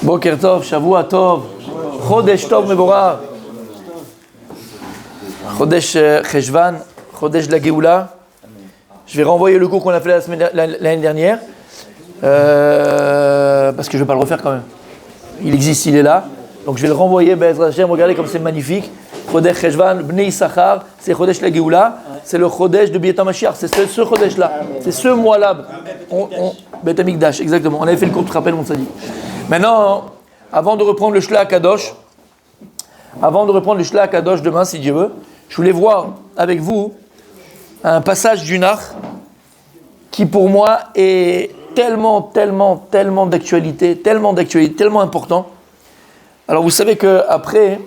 Boker Tov, Shavua Tov, Chodesh Tov Mevorach, Chodesh Cheshvan, Chodesh de la Géoula. Je vais renvoyer le cours qu'on a fait l'année dernière, parce que je ne vais pas le refaire quand même. Il existe, il est là. Donc je vais le renvoyer, Be'ezrat Hashem, regardez comme c'est magnifique. Chodesh Cheshvan, Bnei Issachar, c'est Chodesh la Géoula, c'est le Chodesh de Bieta Mashiach, c'est ce Chodesh-là, c'est ce mois-là. Bet Amikdash, exactement. On avait fait le cours, tu te rappelles, on s'est dit. Maintenant, avant de reprendre le Shla Kadosh, demain, si Dieu veut, je voulais voir avec vous un passage du Nach qui pour moi est tellement d'actualité, tellement important. Alors vous savez que après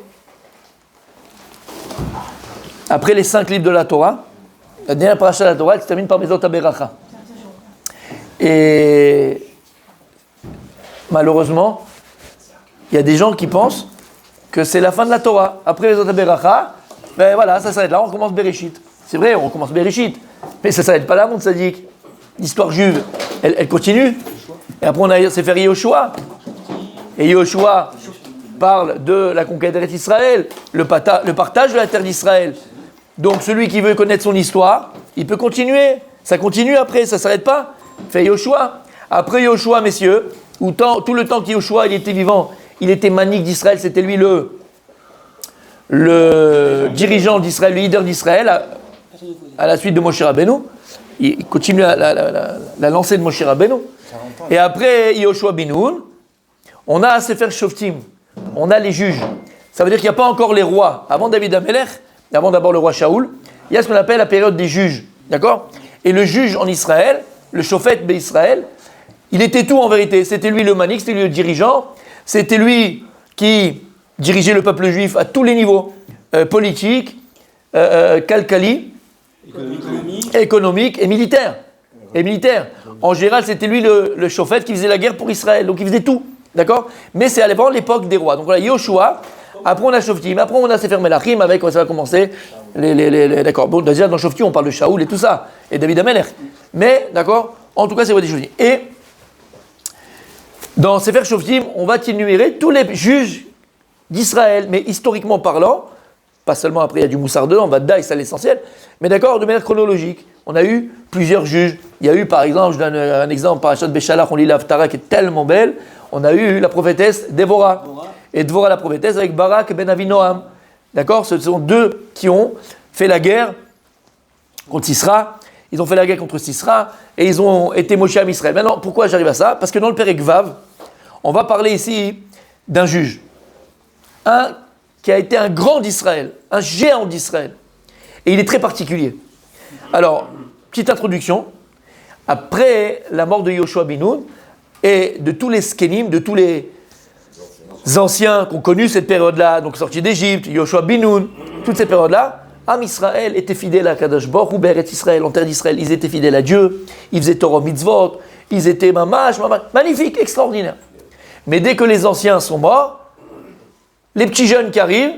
les 5 livres de la Torah, la dernière paracha de la Torah, elle se termine par Bezot HaBeracha. Et malheureusement, il y a des gens qui pensent que c'est la fin de la Torah. Après Bezot HaBeracha, ben voilà, ça s'arrête là, on recommence Bereshit. C'est vrai, on recommence Bereshit, mais ça s'arrête pas là, mon tzaddik. L'histoire juive, elle continue. Et après on a Sefer Yehoshua. Et Yehoshua parle de la conquête d'Eretz Israël, le partage de la terre d'Israël. Donc celui qui veut connaître son histoire, il peut continuer. Ça continue après, ça ne s'arrête pas. Fait Yehoshua. Après Yehoshua, messieurs, tout le temps qu'Yehoshua il était vivant, il était manique d'Israël, c'était lui le dirigeant d'Israël, le leader d'Israël, à la suite de Moshe Rabbeinu. Il continue la lancée de Moshe Rabbeinu. Et après Yehoshua bin Nun, on a Sefer Shoftim, on a les juges. Ça veut dire qu'il n'y a pas encore les rois. Avant David Amelech, avant d'abord le roi Shaoul, il y a ce qu'on appelle la période des juges. D'accord ? Et le juge en Israël, le Shofet d'Israël, il était tout en vérité. C'était lui le manik, c'était lui le dirigeant, c'était lui qui dirigeait le peuple juif à tous les niveaux, politique, kalkali, économique et militaire. En général, c'était lui le Shofet qui faisait la guerre pour Israël, donc il faisait tout. D'accord ? Mais c'est à l'époque des rois. Donc voilà, Yehoshua, après on a Shoftim, après on a Sefer Melachim, avec ça va commencer d'accord. Bon, déjà dans Shoftim, on parle de Shaoul et tout ça, et David Amelech. Mais, d'accord, en tout cas, c'est quoi des Shoftim. Et dans Sefer Shoftim, on va énumérer tous les juges d'Israël, mais historiquement parlant, pas seulement après il y a du Moussard 2, on va c'est l'essentiel, mais d'accord, de manière chronologique. On a eu plusieurs juges. Il y a eu, par exemple, je donne un exemple, Parashat Beshalach, on lit l'Haftara qui est tellement belle. On a eu la prophétesse Dévorah. Et Dévorah, la prophétesse, avec Barak ben Avinoam. D'accord ? Ce sont deux qui ont fait la guerre contre Sisra. Ils ont fait la guerre contre Sisra et ils ont été mochés à Israël. Maintenant, pourquoi j'arrive à ça ? Parce que dans le Perek Vav, on va parler ici d'un juge. Un qui a été un grand d'Israël, un géant d'Israël. Et il est très particulier. Alors, petite introduction. Après la mort de Yehoshua bin Nun et de tous les Skenim, de tous les anciens qui ont connu cette période-là, donc sortis d'Égypte, Yehoshua bin Nun, toute cette période-là, Am Israël était fidèle à Kadosh Baruch Hu Be'eretz Israël, en terre d'Israël. Ils étaient fidèles à Dieu, ils faisaient Torah mitzvot, ils étaient mamash, magnifique, extraordinaire. Mais dès que les anciens sont morts, les petits jeunes qui arrivent,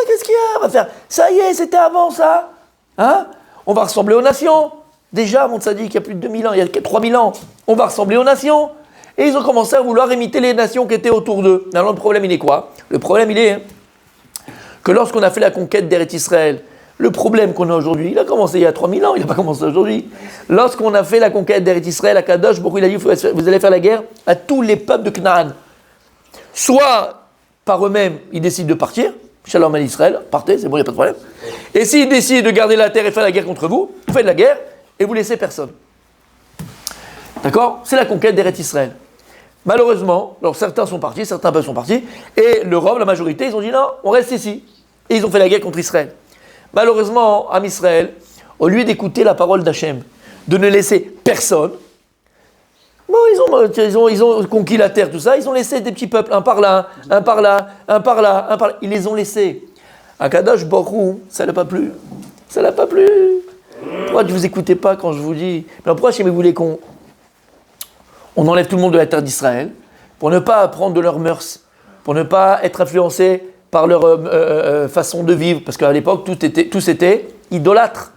qu'est-ce qu'il y a ? On va faire, ça y est, c'était avant ça. Hein ? On va ressembler aux nations. Déjà, mon tzaddik, il y a plus de 2000 ans, il y a 3000 ans, on va ressembler aux nations. Et ils ont commencé à vouloir imiter les nations qui étaient autour d'eux. Alors le problème, il est quoi ? Le problème, il est que lorsqu'on a fait la conquête d'Eretz Israël, le problème qu'on a aujourd'hui, il a commencé il y a 3000 ans, il n'a pas commencé aujourd'hui. Lorsqu'on a fait la conquête d'Eretz Israël, à Kadosh, Baruch Hu, il a dit, vous allez faire la guerre à tous les peuples de Canaan. Soit par eux-mêmes, ils décident de partir, Shalom à Israël, partez, c'est bon, il n'y a pas de problème. Et s'ils décident de garder la terre et faire la guerre contre vous, vous faites la guerre et vous laissez personne. D'accord ? C'est la conquête d'Eretz Israël. Malheureusement, alors certains sont partis, certains peuples sont partis, et l'Europe, la majorité, ils ont dit non, on reste ici. Et ils ont fait la guerre contre Israël. Malheureusement, Am Israël, au lieu d'écouter la parole d'Hachem, de ne laisser personne, ils ont conquis la terre, tout ça, ils ont laissé des petits peuples, un par là. Ils les ont laissés. À Kadosh Baruch Hu, ça l'a pas plu. Pourquoi ne vous écoutez pas quand je vous dis ? Mais pourquoi vous voulez qu'on enlève tout le monde de la terre d'Israël pour ne pas apprendre de leurs mœurs, pour ne pas être influencé par leur façon de vivre ? Parce qu'à l'époque, tous étaient idolâtres.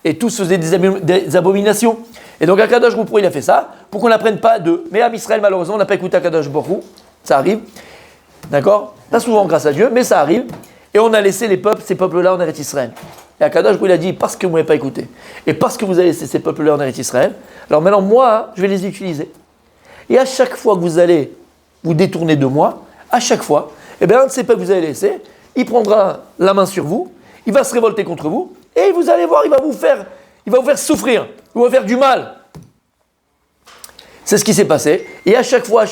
Et tous faisaient des abominations. Et donc Akadosh Baruch Hu, il a fait ça pour qu'on n'apprenne pas d'eux. Mais à Israël, malheureusement, on n'a pas écouté Akadosh Baruch Hu. Ça arrive. D'accord? Pas souvent grâce à Dieu, mais ça arrive. Et on a laissé ces peuples-là en Eretz Israël. Et Akadosh Baruch Hu, il a dit, parce que vous ne m'avez pas écouté, et parce que vous avez laissé ces peuples-là en Eretz Israël, alors maintenant, moi, je vais les utiliser. Et à chaque fois que vous allez vous détourner de moi, à chaque fois, eh bien, un de ces peuples que vous avez laissé, il prendra la main sur vous, il va se révolter contre vous, et vous allez voir, il va vous faire souffrir, il va vous faire du mal. C'est ce qui s'est passé. Et à chaque fois,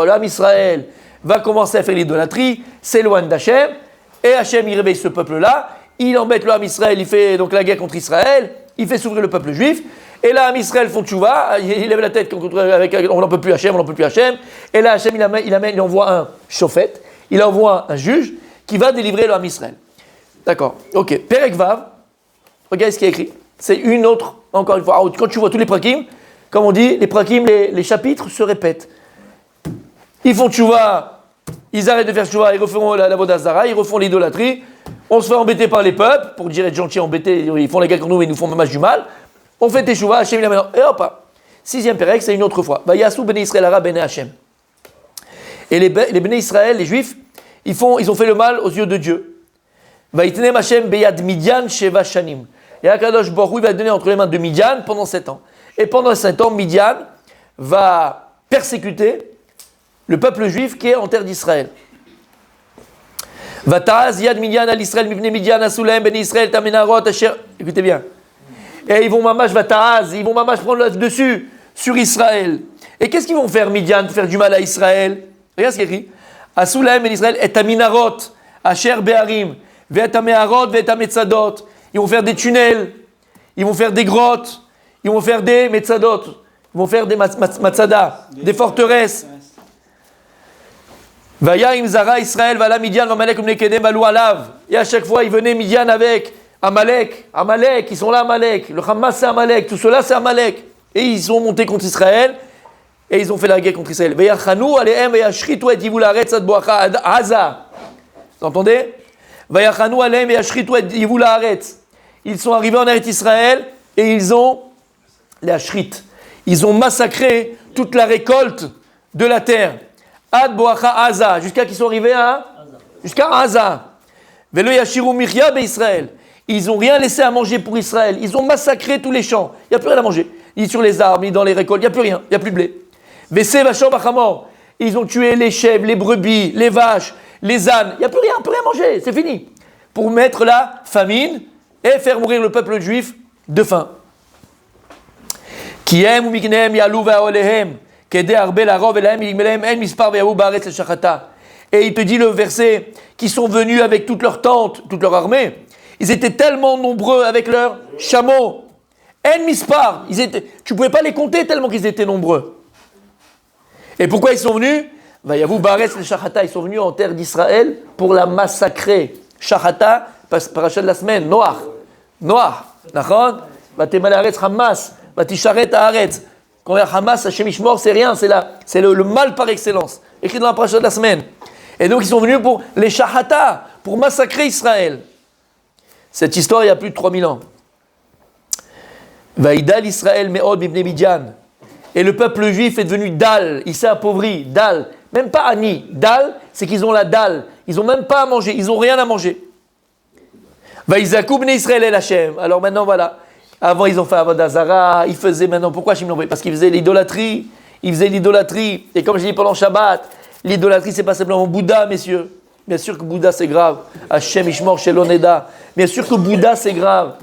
l'âme Israël va commencer à faire l'idolâtrie, s'éloigne d'Hachem, et Hachem, il réveille ce peuple-là, il embête l'âme Israël, il fait donc la guerre contre Israël, il fait souffrir le peuple juif, et là, Israël font tchouva, il lève la tête, on n'en peut plus Hachem, et là, Hachem, il envoie un chauffette, il envoie un juge qui va délivrer l'âme Israël. D'accord, ok. Perek Vav, regardez ce qui est écrit. C'est une autre, encore une fois, quand tu vois tous les prakim, comme on dit, les prakim, les chapitres se répètent. Ils font tchouva, ils arrêtent de faire tchouva, ils refont la vodazara, ils refont l'idolâtrie, on se fait embêter par les peuples, pour dire être gentil, embêter, ils font les guerres contre nous, ils nous font même du mal. On fait tchouva, Hachem il a maintenant, et hop, sixième Perek, c'est une autre fois. Vayasu bnei Israël hara bnei Hachem. Et les bnei Israël, les juifs, ils ont fait le mal aux yeux de Dieu. Vaïtnem Hachem beyad Midian sheva shanim. Et Akadosh Baruch Hu, il va donner entre les mains de Midian pendant 7 ans. Et pendant 7 ans, Midian va persécuter le peuple juif qui est en terre d'Israël. Vataz yad Midian al Israël mipnei Midian asulem ben Israël tamenarot asher. Écoutez bien. Et ils vont mamash prendre le dessus sur Israël. Et qu'est-ce qu'ils vont faire, Midian, pour faire du mal à Israël? Regarde ce qu'il écrit. Asulem ben Israël et taminarot asher be'arim ve'et ameharot ve'et ametzadot. Ils vont faire des tunnels, ils vont faire des grottes, ils vont faire des metzadot, ils vont faire des matzadas, des forteresses. Vaya imzara Israël vala Midian Amalek umnekedem valou alav. Et à chaque fois, ils venaient Midian avec Amalek, ils sont là Amalek, le Hamas c'est Amalek, tout cela c'est Amalek. Et ils sont montés contre Israël, et ils ont fait la guerre contre Israël. Vayachanu alehem vayashritu et yivul haaretz ad boacha Haza. Vous entendez? Vayachanu alehem vayashritu et yivul haaretz. Ils sont arrivés en Eretz Israël et ils ont les Hashrit. Ils ont massacré toute la récolte de la terre. Ad boacha Haza, jusqu'à qu'ils sont arrivés jusqu'à Haza. Velo yashiru michya be Israël. Ils n'ont rien laissé à manger pour Israël. Ils ont massacré tous les champs. Il n'y a plus rien à manger. Ni sur les arbres, ni dans les récoltes. Il n'y a plus rien. Il n'y a plus de blé. Vese vachor bachamor. Ils ont tué les chèvres, les brebis, les vaches, les ânes. Il n'y a plus rien. On ne peut rien manger. C'est fini. Pour mettre la famine et faire mourir le peuple juif de faim. Et il te dit le verset, qui sont venus avec toute leur tente, toute leur armée. Ils étaient tellement nombreux avec leurs chameaux. En mispar. Tu ne pouvais pas les compter tellement qu'ils étaient nombreux. Et pourquoi ils sont venus? Ils sont venus en terre d'Israël pour la massacrer. Shachata, parachat de la semaine, Noach. Nachon, Vatemal haaretz Hamas, Vatisharet haaretz. Quand on dit Hamas, Hashem Ishmor, c'est rien, c'est le mal par excellence. Écrit dans la parachat de la semaine. Et donc ils sont venus pour les Shachata, pour massacrer Israël. Cette histoire, il y a plus de 3000 ans. Vaïdal Israël me'od mibnei Midian. Et le peuple juif est devenu dal, il s'est appauvri, dal. Même pas ani, dal, c'est qu'ils ont la dalle. Ils n'ont même pas à manger, ils n'ont rien à manger. Vaïzakou bnei Israël el Hashem. Alors maintenant, voilà. Avant, ils ont fait Avodah Zara, ils faisaient maintenant. Pourquoi Hashem l'envoyait? Parce qu'ils faisaient l'idolâtrie. Et comme je dis pendant Shabbat, l'idolâtrie, c'est pas simplement Bouddha, messieurs. Bien sûr que Bouddha, c'est grave. Hashem Ishmor Sheloneda. Bien sûr que Bouddha, c'est grave.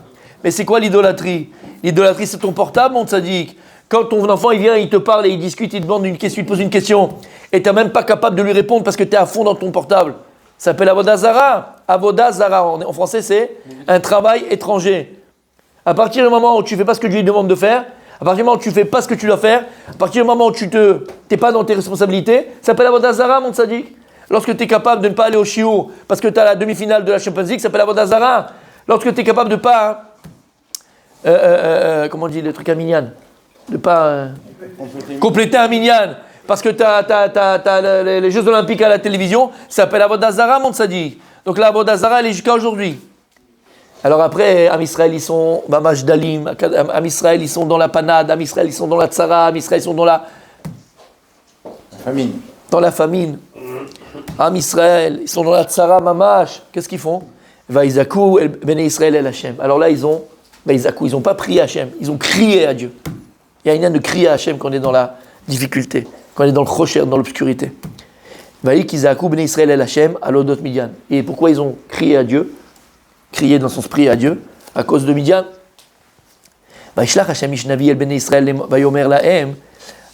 Mais c'est quoi l'idolâtrie? L'idolâtrie, c'est ton portable, mon tzaddik. Quand ton enfant, il vient, il te parle et il discute, il te demande une question, il te pose une question, et tu n'es même pas capable de lui répondre parce que tu es à fond dans ton portable. Ça s'appelle Avodah Zara. Avodah Zara. En français, c'est un travail étranger. À partir du moment où tu ne fais pas ce que Dieu lui demande de faire, à partir du moment où tu ne fais pas ce que tu dois faire, à partir du moment où tu n'es pas dans tes responsabilités, ça s'appelle Avodah Zara, mon tzaddik. Lorsque tu es capable de ne pas aller au shiur parce que tu as la demi-finale de la Champions League, ça s'appelle Avodah Zara. Lorsque tu es capable de ne pas, comment on dit le truc à minyan, de ne pas compléter un minyan parce que tu as les Jeux Olympiques à la télévision, ça s'appelle Avodah Zara, mon tzaddik. Donc la Avodah Zara, elle est jusqu'à aujourd'hui. Alors après, Am Israël, ils sont Mamash Dalim, Am Israël, ils sont dans la panade, Am Israël, ils sont dans la tzara, Am Israël, ils sont dans la famine. Dans la famine. Am Israël, ils sont dans la tzara Mamash. Qu'est-ce qu'ils font? Vaïzakou, Bene Israël el Hashem. Alors là, ils ont Vaïzakou, ils n'ont pas prié à Hashem, ils ont crié à Dieu. Il y a une de crier à Hashem quand on est dans la difficulté, quand on est dans le crochet, dans l'obscurité. Vaïk Izakou, Bene Israël el Hashem, alodot Midian. Et pourquoi ils ont crié à Dieu? Crié dans son esprit à Dieu, à cause de Midian. Vaïshlach Hashem Ishnavi el Bene Israël vayomer lahem.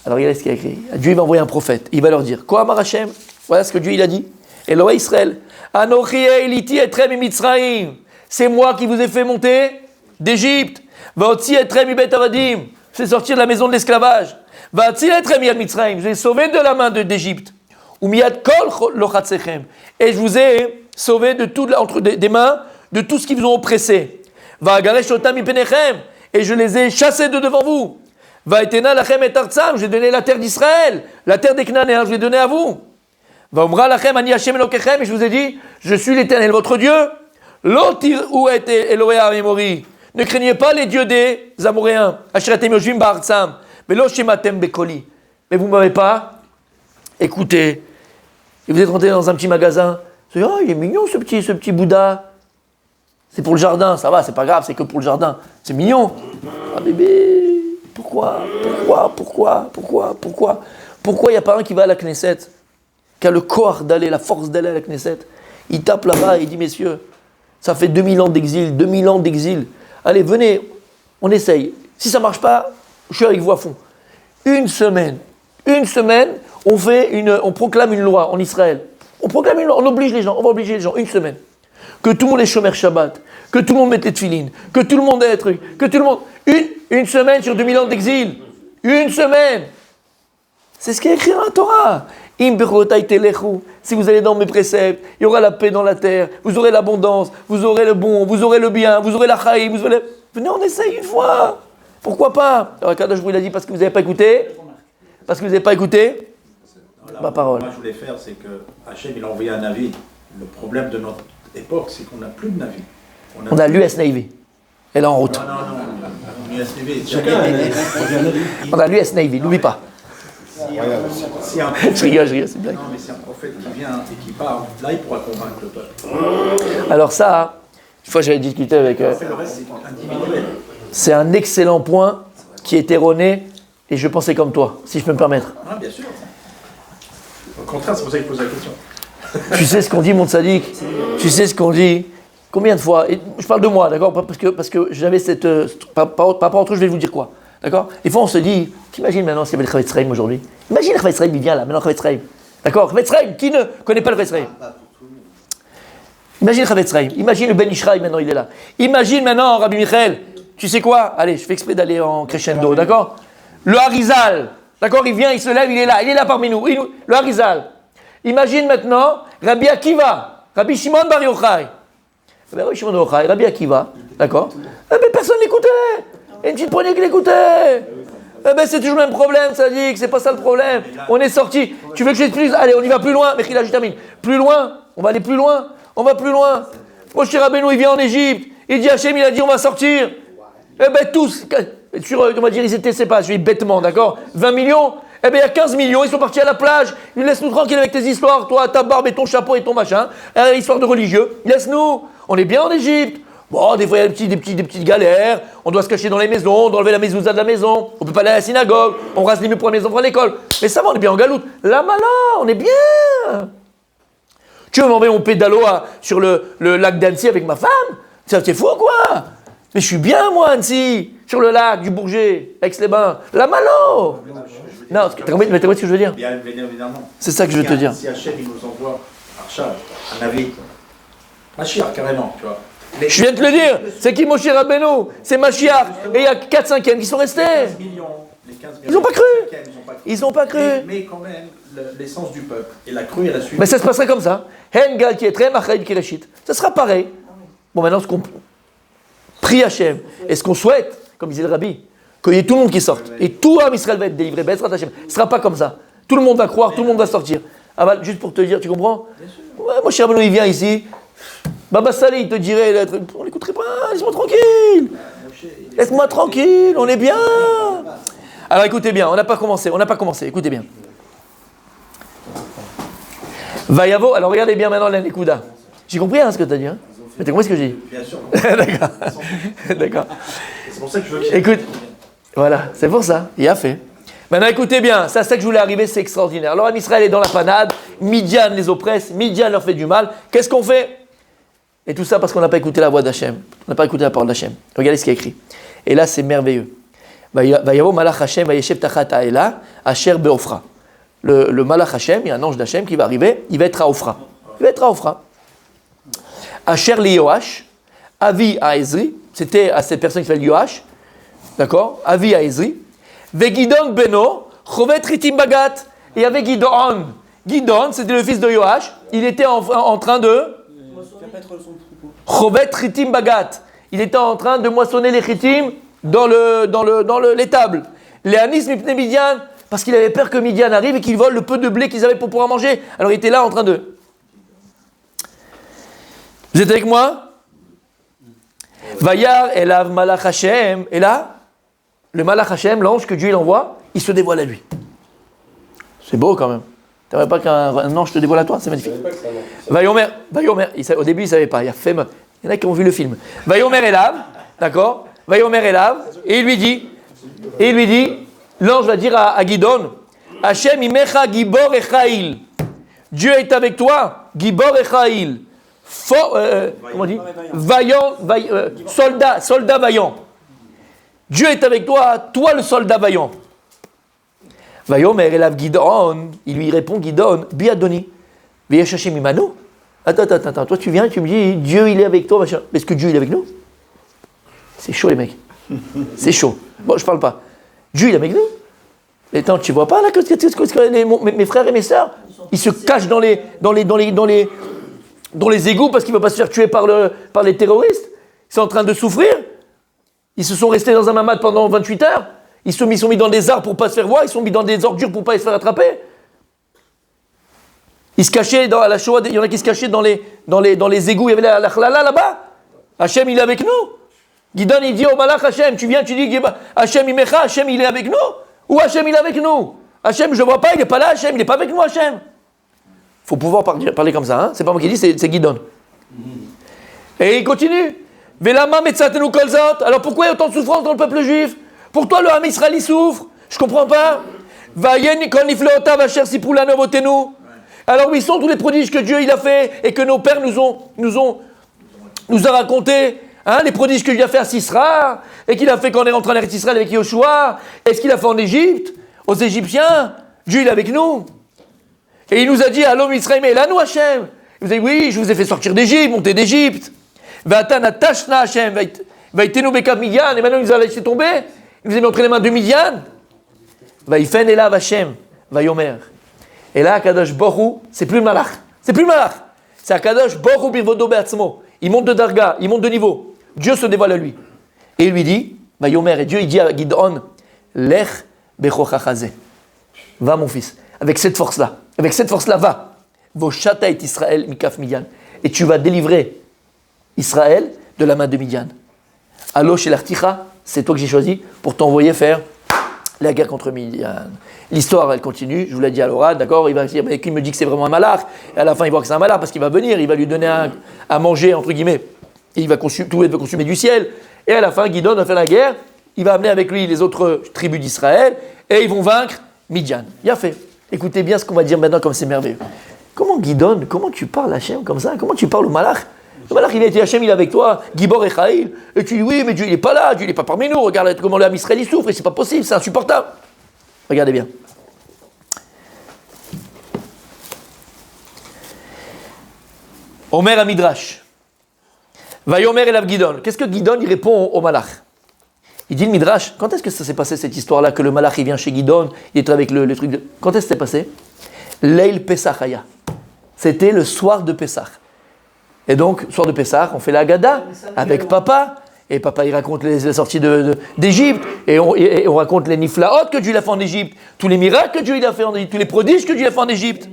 Alors regardez ce qu'il a écrit. Dieu il va envoyer un prophète. Il va leur dire, Ko amar Hashem. Voilà ce que Dieu il a dit. Elohei Israël. Anochi eliti etrem mitzraim. C'est moi qui vous ai fait monter d'Égypte. Vaotzi etrem ibet avadim. Je vais sortir de la maison de l'esclavage. Vaotzi etrem yad mitzraim. Je vais sauver de la main d'Égypte. Ou miyad kol lochatzechem. Et je vous ai sauvé de tout, entre des mains de tout ce qui vous ont oppressé. Va'agaresh otam mipenechem. Et je les ai chassés de devant vous. Va'etena lachem et artzam. J'ai donné la terre d'Israël, la terre des Cananéens, je l'ai donnée à vous. Va'omra lachem ani Hashem elokechem. Et je vous ai dit, je suis l'Éternel, votre Dieu. Lo tir'u et Elohei Amori. Ne craignez pas les dieux des Amoréens. Asheratem yoshvim ba'artzam. Velo shematem bekoli. Mais vous ne m'avez pas écouté. Et vous êtes rentré dans un petit magasin. Vous dites, oh, il est mignon ce petit Bouddha. C'est pour le jardin, ça va, c'est pas grave, c'est que pour le jardin. C'est mignon. Ah bébé, pourquoi il n'y a pas un qui va à la Knesset, qui a le corps d'aller, la force d'aller à la Knesset? Il tape là-bas et il dit, messieurs, ça fait 2000 ans d'exil. Allez, venez, on essaye. Si ça ne marche pas, je suis avec vous à fond. Une semaine, on proclame une loi en Israël. On proclame une loi, on va obliger les gens, une semaine. Que tout le monde est chômeur Shabbat, que tout le monde mette les tefilines, que tout le monde ait des trucs, que tout le monde... Une semaine sur 2000 ans d'exil. Une semaine. C'est ce qui est écrit dans la Torah. Im bechotai telechu. Si vous allez dans mes préceptes, il y aura la paix dans la terre, vous aurez l'abondance, vous aurez le bon, vous aurez le bien, vous aurez la chaïm, vous aurez... Venez, on essaye une fois. Pourquoi pas? Alors, Kadosh vous l'a dit parce que vous n'avez pas écouté. Ma parole. Moi, je voulais faire, c'est que Hachem, il a envoyé un avis. Le problème de notre époque, c'est qu'on n'a plus de navire. On a l'US Navy. Elle est en route. Non. L'US Navy. On a l'US Navy, n'oublie pas. Si un Je rigole, c'est bien. Non, mais si un prophète qui vient et qui parle, là, il pourra convaincre le peuple. Alors ça, une fois j'avais discuté avec... Le reste, c'est individuel. C'est un excellent point qui est erroné et je pensais comme toi, si je peux me permettre. Ah, bien sûr. Au contraire, c'est pour ça qu'il pose la question. Tu sais ce qu'on dit, mon tzaddik? Tu sais ce qu'on dit? Combien de fois? Et je parle de moi, d'accord? Parce que j'avais cette... par rapport entre eux, je vais vous dire quoi. D'accord? Des fois, on se dit, t'imagines maintenant s'il y avait le Chavetz Chaim aujourd'hui? Imagine le Chavetz Chaim, il vient là, maintenant le Chavetz Chaim. D'accord? Chavetz Chaim, qui ne connaît pas le Chavetz Chaim? Imagine le Chavetz Chaim, imagine le Ben Ishraï, maintenant il est là. Imagine maintenant Rabbi Michael, tu sais quoi? Allez, je fais exprès d'aller en crescendo, d'accord? Le Harizal, d'accord? Il vient, il se lève, il est là parmi nous. Le Harizal. Imagine maintenant Rabbi Akiva, Rabbi Shimon Bar Yochai. Rabbi Shimon Bar Yochai, Rabbi Akiva, d'accord? Mais personne n'écoutait. Il y a une petite poignée qui l'écoutait. C'est toujours le même problème, ça dit que c'est pas ça le problème. On est sorti. Tu veux que je plus? Allez, on y va plus loin. Mais là, je termine. Plus loin. On va aller plus loin. On va plus loin. Moshe Rabbeinu, il vient en Égypte. Il dit Hachem, il a dit on va sortir. Tous. On va dire ils étaient, c'est pas, je vais bêtement, d'accord? 20 millions. Il y a 15 millions, ils sont partis à la plage. Laisse-nous tranquille avec tes histoires, toi, ta barbe et ton chapeau et ton machin. Histoire de religieux. Laisse-nous. On est bien en Égypte. Bon, des fois, il y a des petites galères. On doit se cacher dans les maisons, on doit enlever la mezouza de la maison. On peut pas aller à la synagogue. On rase les murs pour les enfants à l'école. Mais ça va, on est bien en galoute. Là, on est bien. Tu veux m'envoyer mon pédalo sur le lac d'Annecy avec ma femme? T'es fou, quoi? Mais je suis bien, moi, Annecy. Sur le lac du Bourget, Aix-les-Bains. La Malo. Non, t'as compris ce que je veux dire? Bien évidemment. C'est ça que je veux te dire. Si Hachem, il nous envoie Arshad, un avis, Mashiach, carrément, tu vois. Je viens de te le dire, c'est qui Moshe Rabbeinu? C'est Mashiach. Et il y a 4/5 qui sont restés. Les 15 millions, Ils n'ont pas cru. Ils n'ont pas cru. Mais quand même, l'essence du peuple. Et la crue, elle a suivi. Mais ça se passerait comme ça. Hengal qui est très Machaïd Kireshit. Ça sera pareil. Bon, maintenant, ce qu'on prie Hachem, et ce qu'on souhaite, comme disait le Rabbi, qu'il y ait tout le monde qui sorte. Et tout Am Israël va être délivré. Ce ne sera pas comme ça. Tout le monde va croire, tout le monde va sortir. Ah bah, juste pour te dire, tu comprends? Ouais, Moshe Rabbeinu, il vient ici. Baba Salé, il te dirait, on l'écouterait pas, laisse-moi tranquille. Laisse-moi tranquille, on est bien. Alors écoutez bien, on n'a pas commencé, écoutez bien. Vayavo, alors regardez bien maintenant la Nekuda. J'ai compris ce que tu as dit, hein? Mais t'as compris ce que j'ai dit? Bien sûr. D'accord. D'accord. C'est pour ça que je veux qu'il... Écoute, voilà, c'est pour ça, il a fait. Maintenant écoutez bien, c'est à ça que je voulais arriver, c'est extraordinaire. Alors Israël est dans la panade, Midian les oppresse, Midian leur fait du mal. Qu'est-ce qu'on fait? Et tout ça parce qu'on n'a pas écouté la voix d'Hachem, on n'a pas écouté la parole d'Hachem. Regardez ce qui est écrit. Et là c'est merveilleux. Vayavo malach Hashem vayeshev tachat ha'ela asher be'ofra. Le malach Hashem, il y a un ange d'Hachem qui va arriver, il va être à Ofra. Il va être à Ofra. Asher li Yoash, avi à Ezri, c'était à cette personne qui s'appelle Yoash, d'accord? Avi à Ezri. Vegidon beno, chovet ritim bagat. Et il y avait Gidon. Gidon, c'était le fils de Yoash. Il était en train de... Chovet ritim bagat. Il était en train de moissonner les ritim dans l'étable. Léanis mipne Midian, parce qu'il avait peur que Midian arrive et qu'il vole le peu de blé qu'ils avaient pour pouvoir manger. Alors il était là en train de... Vous êtes avec moi? Vayar elav malach Hashem. Et là, le malach Hashem, l'ange que Dieu l'envoie, il se dévoile à lui. C'est beau quand même. Tu n'aimerais pas qu'un ange te dévoile à toi? C'est magnifique. Vayomer. Au début, il ne savait pas. Il y en a qui ont vu le film. Vayomer elav, d'accord? Vayomer elav. Et il lui dit, l'ange va dire à Gidon, Hashem imecha gibor echail. Dieu est avec toi, gibor echail. Comment on dit? Vaillant, soldat vaillant. Dieu est avec toi, toi le soldat vaillant. Vayomer elav Gidon, il lui répond Gidon, biadoni, veyesh Hashem imanu. Attends, toi tu viens et tu me dis Dieu il est avec toi, machin. Est-ce que Dieu il est avec nous? C'est chaud les mecs. C'est chaud. Bon, je parle pas. Dieu il est avec nous. Et attends, tu vois pas là que mes frères et mes sœurs, ils se cachent dans les égouts parce qu'ils ne veulent pas se faire tuer par les terroristes. Ils sont en train de souffrir. Ils se sont restés dans un mamad pendant 28 heures. Ils sont mis dans des arbres pour ne pas se faire voir. Ils sont mis dans des ordures pour ne pas se faire attraper. Ils se cachaient à la Shoah. Il y en a qui se cachaient dans les égouts. Il y avait la chlala là-bas. Hachem, il est avec nous. Gidon, il dit au malach Hachem, tu viens, tu dis Hachem, il mecha, Hachem, il est avec nous. Ou Hachem, il est avec nous. Hachem, je ne vois pas, il n'est pas là, Hachem, il n'est pas avec nous, Hachem. Il faut pouvoir parler comme ça, hein? C'est pas moi qui dis, c'est Gidon. Et il continue. Velama metzatenu kol zot. Alors pourquoi il y a autant de souffrance dans le peuple juif? Pour toi, le Ham Israël, il souffre. Je ne comprends pas. Vayen kol nifleotav asher sipu lanu avotenu. Alors où ils sont tous les prodiges que Dieu il a fait et que nos pères nous ont raconté, hein, les prodiges que Dieu a fait à Sisra et qu'il a fait quand on est rentré en Eretz Israël avec Yoshua, et ce qu'il a fait en Égypte, aux Égyptiens. Dieu il est avec nous. Et il nous a dit, allô Israël, mais là nous Hachem. Il nous a dit, oui, je vous ai fait sortir d'Égypte, monter d'Égypte. Vatan atashna Hachem, vaitenu bekav Midian, et maintenant il nous a laissé tomber. Il nous a mis entre les mains de Midian. Vaifen elav Hachem, vayomer. Et là, Kadosh Borou, c'est plus le malach. C'est Akadosh Borou birvodo be'atzmo. Il monte de darga, il monte de niveau. Dieu se dévoile à lui. Et il lui dit, vayomer, et Dieu il dit à Gidon, lech bechochachazeh. Va mon fils, avec cette force-là, va. Voshata et Israël mikaf Midian. Et tu vas délivrer Israël de la main de Midian. Allo chez l'Articha, c'est toi que j'ai choisi pour t'envoyer faire la guerre contre Midian. L'histoire, elle continue, je vous l'ai dit à l'oral, d'accord? Il va dire, mais qui me dit que c'est vraiment un malach? Et à la fin, il voit que c'est un malach parce qu'il va venir, il va lui donner à manger, entre guillemets. Et il va tout va consumer du ciel. Et à la fin, Gidon va faire la guerre, il va amener avec lui les autres tribus d'Israël, et ils vont vaincre Midian. Il a fait. Écoutez bien ce qu'on va dire maintenant, comme c'est merveilleux. Comment Gidon, comment tu parles à Hachem comme ça? Comment tu parles au malach? Le malach, il a été Hachem, il est avec toi, Gibor et Chaïl. Et tu dis, oui, mais Dieu, il n'est pas là, Dieu, il n'est pas parmi nous. Regarde comment le Ham Israël, il souffre, et c'est pas possible, c'est insupportable. Regardez bien. Omer à Midrash. Vayomer elav Gidon. Qu'est-ce que Gidon, il répond au malach? Il dit le Midrash, quand est-ce que ça s'est passé cette histoire-là, que le malach, il vient chez Gidon, il est avec le truc de... Quand est-ce que c'est passé? Leil Pesach Haya. C'était le soir de Pesach. Et donc, soir de Pessah, on fait la Haggadah avec papa. Et papa, il raconte la sortie d'Égypte. Et on raconte les niflaot que Dieu a fait en Égypte. Tous les miracles que Dieu a fait en Égypte. Tous les prodiges que Dieu a fait en Égypte.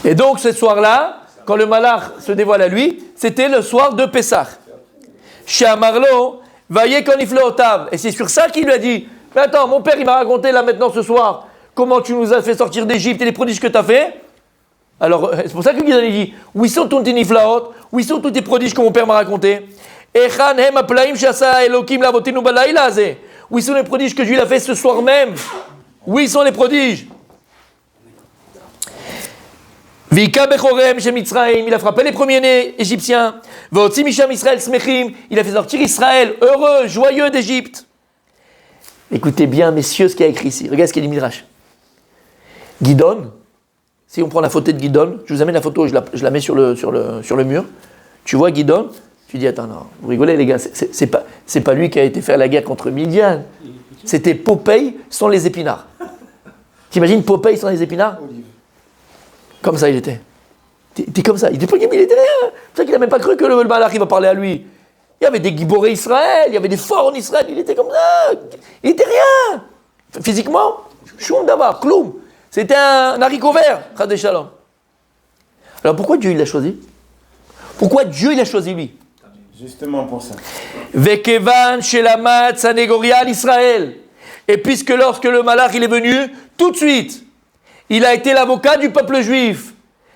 Et donc, ce soir-là, quand le malach se dévoile à lui, c'était le soir de Pessah. Chez Amarlo, voyez qu'on y flottav. Et c'est sur ça qu'il lui a dit, mais attends, mon père il m'a raconté là maintenant ce soir, comment tu nous as fait sortir d'Égypte et les prodiges que tu as fait. Alors, c'est pour ça que Gideon dit, où sont tous tes niflaot, où sont tous tes prodiges que mon père m'a raconté. Echan hem aplaim shasa elokim lavotinu balayla hazeh. Où sont les prodiges que Dieu a fait ce soir même? Où sont les prodiges? Vika bechorem chez Mitzrayim, il a frappé les premiers-nés égyptiens. Votzi misham Israël smechim, il a fait sortir Israël heureux, joyeux d'Égypte. Écoutez bien, messieurs, ce qu'il y a écrit ici. Regardez ce qu'il dit Midrash. Gideon, si on prend la photo de Gideon, je vous amène la photo, je la mets sur le mur. Tu vois Gideon, tu dis attends, non, vous rigolez les gars, c'est pas lui qui a été faire la guerre contre Midian. C'était Popeye sans les épinards. T'imagines Popeye sans les épinards? Comme ça il était. T'es comme ça. Il était rien. C'est pour ça qu'il n'a même pas cru que le malach il va parler à lui. Il y avait des giborés Israël, il y avait des forts en Israël, il était comme ça. Il n'était rien. Physiquement, choum d'avoir, cloum. C'était un haricot vert, Chadé Shalom. Alors pourquoi Dieu il l'a choisi? Pourquoi Dieu il a choisi lui? Justement pour ça. Vekevan shelamat sanegoria l'Israël. Et puisque lorsque le malach il est venu, tout de suite, il a été l'avocat du peuple juif.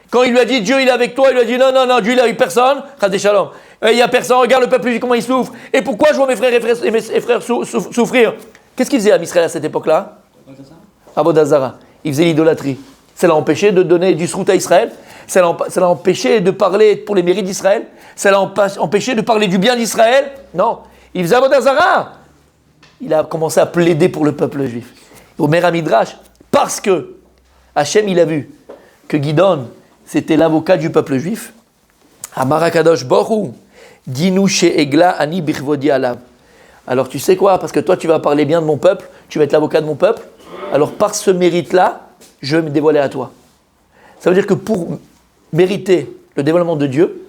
Quand il lui a dit Dieu il est avec toi, il lui a dit non, Dieu il a eu personne, Chadé Shalom. Il n'y a personne, regarde le peuple juif comment il souffre. Et pourquoi je vois mes frères et mes frères souffrir? Qu'est-ce qu'il faisait à Israël à cette époque-là? Avodazara. Il faisait l'idolâtrie. Ça l'a empêché de donner du srout à Israël. Ça l'a empêché de parler pour les mérites d'Israël. Ça l'a empêché de parler du bien d'Israël. Non. Il faisait Avodazara. Il a commencé à plaider pour le peuple juif. Au Mer Midrash, parce que Hachem, il a vu que Gideon, c'était l'avocat du peuple juif. Amarakadosh Borou, Dinou chez Egla, Ani Birvodi Alav. Alors tu sais quoi? Parce que toi, tu vas parler bien de mon peuple, tu vas être l'avocat de mon peuple. Alors par ce mérite-là, je vais me dévoiler à toi. Ça veut dire que pour mériter le dévoilement de Dieu,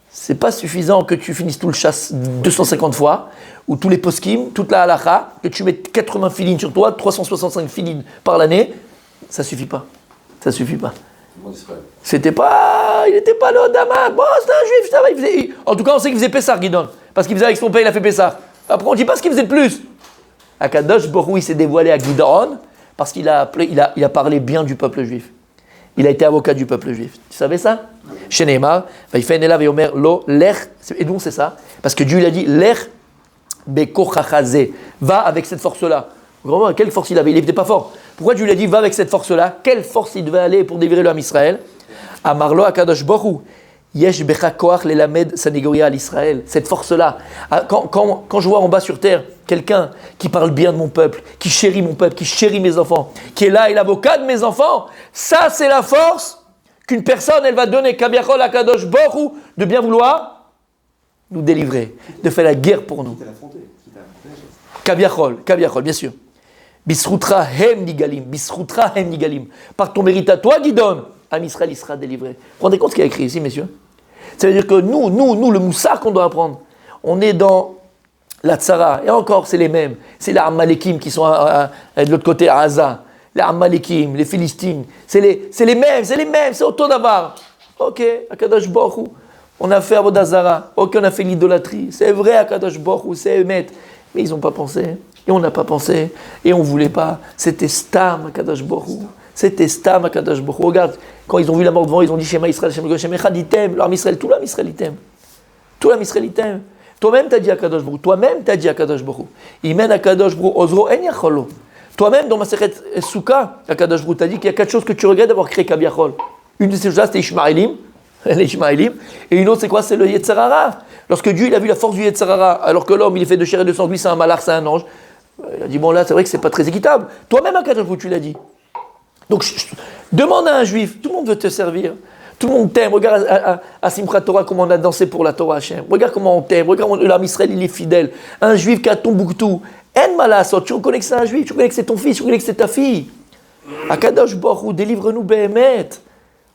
c'est pas suffisant que tu finisses tout le chasse 250 fois, ou tous les poskim, toute la halakha, que tu mettes 80 filines sur toi, 365 filines par l'année, ça suffit pas. Ça suffit pas. C'était pas, il n'était pas là, Damas. Bon, c'est un juif, ça va. En tout cas, on sait qu'il faisait Pessah, Gideon, parce qu'il faisait avec son père, il a fait Pessah. Après, on ne dit pas ce qu'il faisait de plus. Akadosh Borou, il s'est dévoilé à Gideon parce qu'il a parlé bien du peuple juif. Il a été avocat du peuple juif. Tu savais ça? Chez Neymar, il fait un élève et Omer, lo, l'er, et donc c'est ça, parce que Dieu il a dit, l'er, bekochachazé, va avec cette force-là. Vraiment, quelle force il avait? Il n'était pas fort. Pourquoi Dieu lui a dit, va avec cette force-là? Quelle force il devait aller pour délivrer l'homme Israël? Amarlo Akadosh Borou. Yesh becha koach lelamed sanegoria à l'Israël. Cette force-là. Quand je vois en bas sur terre quelqu'un qui parle bien de mon peuple, qui chérit mon peuple, qui chérit mes enfants, qui est là et l'avocat de mes enfants, ça c'est la force qu'une personne elle va donner kabiachol akadosh borou de bien vouloir nous délivrer, de faire la guerre pour nous. Kabiachol, bien sûr. Bisrutra hem nigalim. Par ton mérite à toi, Gideon, Am Israël, il sera délivré. Vous vous rendez compte ce qu'il y a écrit ici, messieurs? Ça veut dire que nous, le moussard qu'on doit apprendre, on est dans la tzara, et encore, c'est les mêmes. C'est les Amalekim qui sont de l'autre côté, à Gaza. Les Amalekim, les Philistines, c'est les mêmes, c'est autant d'avoir. Ok, Akadosh Baruch Hu, on a fait Avodazara, ok, on a fait l'idolâtrie. C'est vrai, Akadosh Baruch Hu, c'est Emet. Mais ils n'ont pas pensé, et on n'a pas pensé, et on ne voulait pas. C'était Stam, Akadosh Baruch Hu. C'était Stam Akadosh Baruch Hu. Regarde, quand ils ont vu la mort devant, ils ont dit Shema Israël, Shema Echad, il t'aime. L'âme Israël, tout l'âme Israël, il t'aime. Tout l'âme Israël, il t'aime. Toi-même, t'as dit Akadosh Baruch Hu. Toi-même, t'as dit Akadosh Baruch Hu. Imen Akadosh Baruch Hu, Ozro en Yacholo. Toi-même, dans ma Masechet Souka, Akadosh Baruch Hu, t'as dit qu'il y a 4 choses que tu regrettes d'avoir créé Kabiachol. Une de ces choses-là, c'était Ishmaelim. Les Ishmaelim. Et une autre, c'est quoi? C'est le Yetzerara. Lorsque Dieu, il a vu la force du Yetzerara, alors que l'homme, il est fait de chair et de sang, lui, c'est un malach, c'est un ange. Il a dit, bon, là, c'est vrai que c'est pas très équitable. Toi-même, Akadosh Baruch Hu, tu l'as dit. Donc, demande à un juif, tout le monde veut te servir, tout le monde t'aime. Regarde à Simchat Torah comment on a dansé pour la Torah Hashem. Regarde comment on t'aime, regarde comment l'âme Israël il est fidèle. Un juif qui a Tombouctou, En Malasot, tu reconnais que c'est un juif, tu reconnais que c'est ton fils, tu reconnais que c'est ta fille. Akadosh Baruch Hu, délivre-nous Behemet,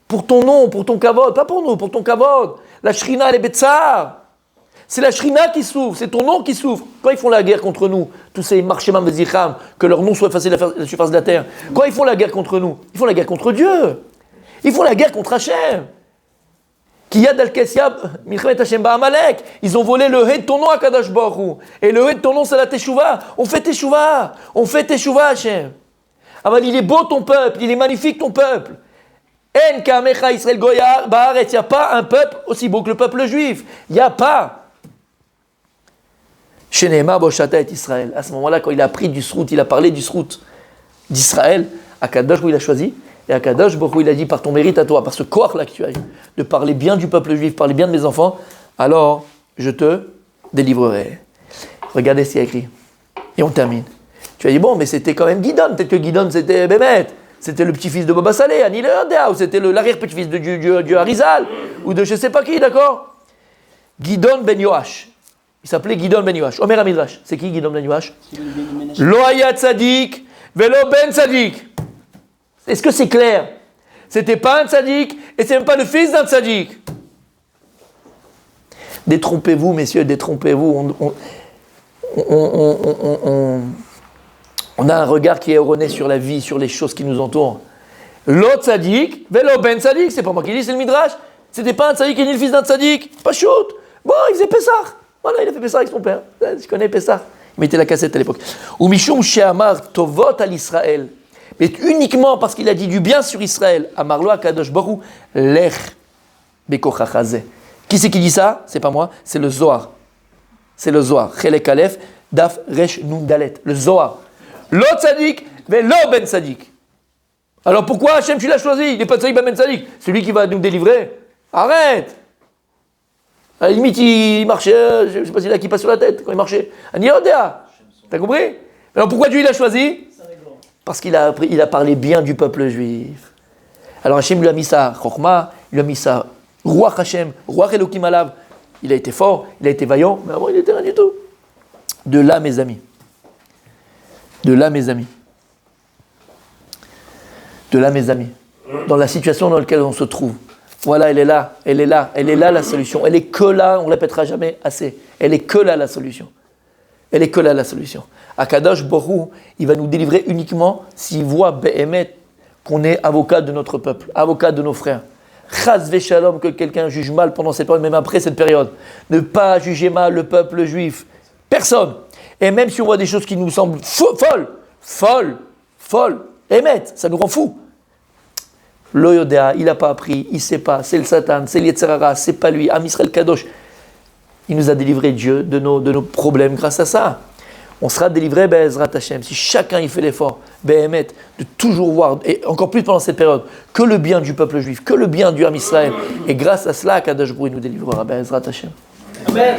pour ton nom, pour ton kavod, pas pour nous, pour ton kavod. La Shrina, les Betsar. C'est la Shrina qui souffre, c'est ton nom qui souffre. Quand ils font la guerre contre nous, tous ces marchémam vezicham, que leur nom soit effacé de la surface de la terre, quand ils font la guerre contre nous, ils font la guerre contre Dieu. Ils font la guerre contre Hachem. Qui y a d'Al-Kessia, Milchemet Hashem Ba'amalek. Ils ont volé le Hé de ton nom à Kadosh Baruch Hu. Et le Hé de ton nom, c'est la Teshuvah. On fait Teshuvah. On fait Teshuvah, Hashem. Ah ben, il est beau ton peuple. Il est magnifique ton peuple. En Kamecha Israël Goyar Ba'aretz. Il n'y a pas un peuple aussi beau que le peuple juif. Il n'y a pas. Shenema Boshata et Israël. À ce moment-là, quand il a pris du srout, il a parlé du srout d'Israël, à Kadosh où il a choisi. Et à Kadosh Baruch Hu, il a dit, par ton mérite à toi, par ce corps-là que tu as eu, de parler bien du peuple juif, parler bien de mes enfants, alors je te délivrerai. Regardez ce qu'il y a écrit. Et on termine. Tu as dit, bon, mais c'était quand même Gidon. Peut-être que Gidon, c'était Bémet. C'était le petit-fils de Baba Saleh, Ani Leodea, ou c'était l'arrière-petit-fils de Dieu Harizal, ou de je ne sais pas qui, d'accord? Gidon ben Yoash. Il s'appelait Gidon ben Yoash. Omer Amidrash. C'est qui Gidon ben Yoash? Lo haya tzadik, velo ben tzadik. Est-ce que c'est clair? C'était pas un tzaddik et c'est même pas le fils d'un tzaddik. Détrompez-vous, messieurs, détrompez-vous. On a un regard qui est erroné sur la vie, sur les choses qui nous entourent. L'autre tzaddik, velo ben tzaddik, c'est pas moi qui dis, c'est le midrash. C'était pas un tzaddik et ni le fils d'un tzaddik. Pas shoot. Bon, il faisait Pessah. Voilà, il a fait Pessah avec son père. Je connais Pessah. Il mettait la cassette à l'époque. Ou mishum she'amar tovot al Israël. Mais uniquement parce qu'il a dit du bien sur Israël, Amarlo Akadosh Baruch Lech Bekochachazeh. Qui c'est qui dit ça? C'est pas moi, c'est le Zohar. C'est le Zohar. Chelek Aleph, Daf Resh Nun Dalet. Le Zohar. Lo Tzadik, mais Lo Ben Tzadik. Alors pourquoi Hachem tu l'as choisi? Il n'est pas Tzadik Ben Tzadik. Celui qui va nous délivrer. Arrête! À la limite, il marchait, je ne sais pas s'il a qui passe sur la tête quand il marchait. Ani Odea. T'as compris? Alors pourquoi Dieu il a choisi? Parce qu'il a parlé bien du peuple juif. Alors Hachem lui a mis ça, Chokhmah, il lui a mis ça, Ruach Hachem, Ruach Elokim Alav. Il a été fort, il a été vaillant, mais avant il n'était rien du tout. De là, mes amis. De là, mes amis. De là, mes amis. Dans la situation dans laquelle on se trouve. Voilà, elle est là, elle est là, elle est là la solution. Elle est que là, on ne répétera jamais assez. Elle est que là la solution. Elle est que là la solution. Akadosh Baruch Hu, il va nous délivrer uniquement s'il voit Behemet qu'on est avocat de notre peuple, avocat de nos frères. Chas v'shalom que quelqu'un juge mal pendant cette période, même après cette période. Ne pas juger mal le peuple juif. Personne. Et même si on voit des choses qui nous semblent folles, Emet, ça nous rend fous. Lo Yodea, il n'a pas appris, il ne sait pas, c'est le Satan, c'est l'Yetzerara, c'est pas lui, Am Israël Kadosh. Il nous a délivré Dieu de nos problèmes grâce à ça. On sera délivré, Be'ezrat Hashem, si chacun y fait l'effort, Be'emet, de toujours voir, et encore plus pendant cette période, que le bien du peuple juif, que le bien du Am Israël. Et grâce à cela, Kadosh Baruch Hu nous délivrera, Be'ezrat Hashem. Amen.